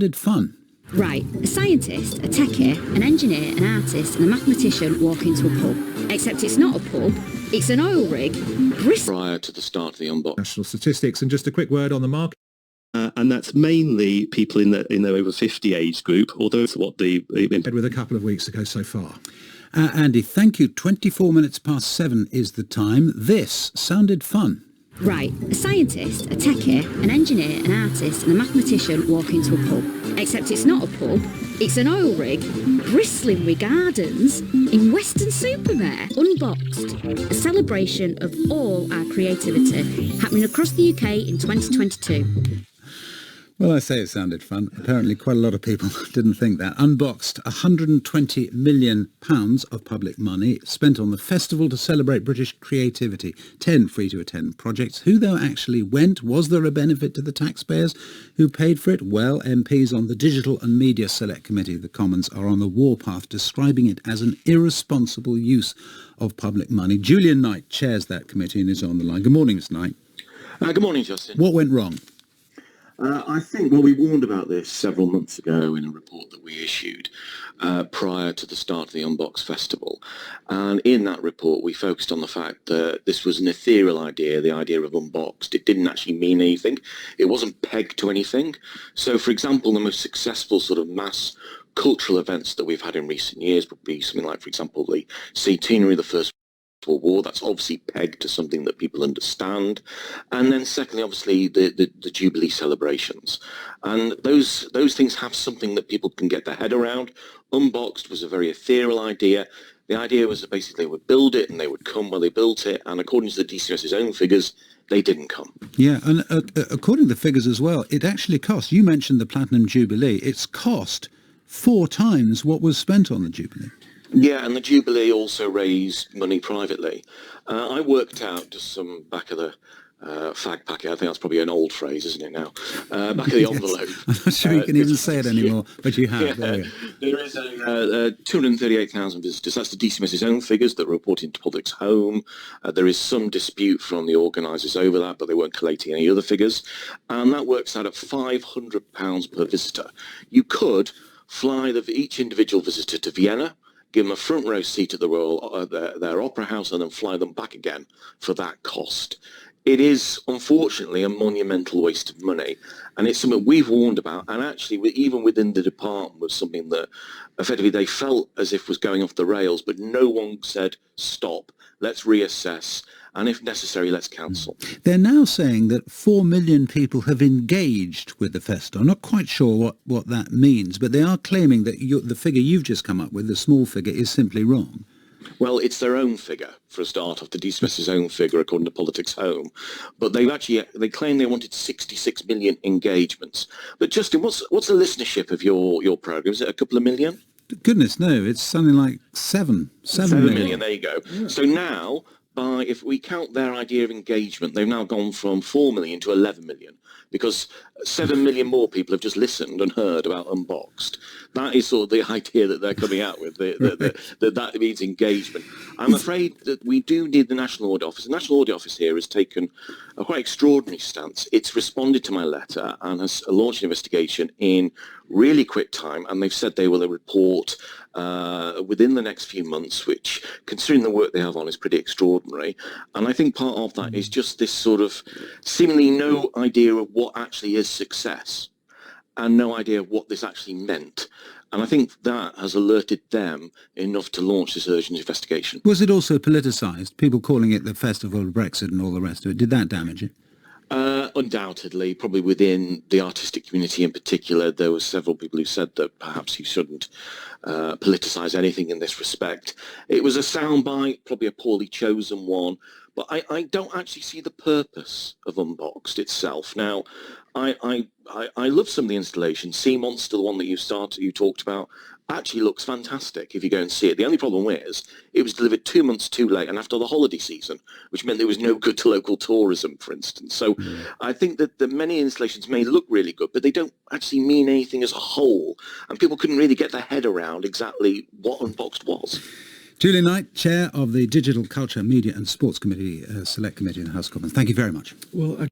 sounded fun. Right, a scientist, a techie, an engineer, an artist and a mathematician walk into a pub. Except it's not a pub, it's an oil rig. Prior to the start of the Unboxed. National statistics, and just a quick word on the market. And that's mainly people in the over 50 age group, although it's what With a couple of weeks ago so far. Andy, thank you. 24 minutes past 7 is the time. This sounded fun. Right, a scientist, a techie, an engineer, an artist and a mathematician walk into a pub. Except it's not a pub, it's an oil rig bristling with gardens in Weston-super-Mare. Unboxed, a celebration of all our creativity happening across the UK in 2022. Well, I say it sounded fun. Apparently quite a lot of people didn't think that. Unboxed, £120 million of public money spent on the festival to celebrate British creativity. 10 free-to-attend projects. Who, though, actually went? Was there a benefit to the taxpayers who paid for it? Well, MPs on the Digital and Media Select Committee of the Commons are on the warpath, describing it as an irresponsible use of public money. Julian Knight chairs that committee and is on the line. Good morning, Mr. Knight. Good morning, Justin. What went wrong? I think, well, we warned about this several months ago in a report that we issued prior to the start of the Unboxed Festival. And in that report, we focused on the fact that this was an ethereal idea, the idea of Unboxed. It didn't actually mean anything. It wasn't pegged to anything. So, for example, the most successful sort of mass cultural events that we've had in recent years would be something like, for example, the centenary of the First World War. That's obviously pegged to something that people understand. And then secondly, obviously, the Jubilee celebrations. And those things have something that people can get their head around. Unboxed was a very ethereal idea. The idea was that basically they would build it and they would come when they built it. And according to the DCS's own figures, they didn't come. Yeah, and according to the figures as well, it actually cost, you mentioned the Platinum Jubilee, it's cost 4 times what was spent on the Jubilee. Yeah, and the Jubilee also raised money privately. I worked out just some back of the fag packet. I think that's probably an old phrase, isn't it now? Back of the envelope. I'm not sure you can even say it anymore, but you have. Yeah, there is 238,000 visitors. That's the DCMS's own figures that were reported to Public's Home. There is some dispute from the organisers over that, but they weren't collating any other figures. And that works out at £500 per visitor. You could fly each individual visitor to Vienna, give them a front row seat at the their opera house, and then fly them back again for that cost. It is, unfortunately, a monumental waste of money, and it's something we've warned about, and actually, even within the department, was something that effectively they felt as if was going off the rails, but no one said, stop, let's reassess, and if necessary, let's cancel. They're now saying that 4 million people have engaged with the festival. I'm not quite sure what that means, but they are claiming that the figure you've just come up with, the small figure, is simply wrong. Well, it's their own figure, for a start off, the DCMS's own figure, according to Politics Home. But they claim they wanted 66 million engagements. But Justin, what's the listenership of your programme? Is it a couple of million? Goodness, no, it's something like 7 million. There you go. Yeah. So now, if we count their idea of engagement, they've now gone from 4 million to 11 million, because 7 million more people have just listened and heard about Unboxed. That is sort of the idea that they're coming out with, that means engagement. I'm afraid that we do need the National Audit Office. The National Audit Office here has taken a quite extraordinary stance. It's responded to my letter and has launched an investigation in really quick time, and they've said they will report within the next few months, which, considering the work they have on, is pretty extraordinary. And I think part of that is just this sort of seemingly no idea of what actually is success and no idea of what this actually meant. And I think that has alerted them enough to launch this urgent investigation. Was it also politicised? People calling it the Festival of Brexit and all the rest of it. Did that damage it? Undoubtedly, probably within the artistic community in particular, there were several people who said that perhaps you shouldn't politicise anything in this respect. It was a soundbite, probably a poorly chosen one, but I don't actually see the purpose of Unboxed itself. Now, I love some of the installations. Sea Monster, the one that you talked about, actually looks fantastic if you go and see it. The only problem is it was delivered 2 months too late and after the holiday season, which meant there was no good to local tourism, for instance. So I think that the many installations may look really good, but they don't actually mean anything as a whole, and people couldn't really get their head around exactly what Unboxed was. Julian Knight, Chair of the Digital Culture, Media and Sports Committee, Select Committee in the House of Commons. Thank you very much. Well,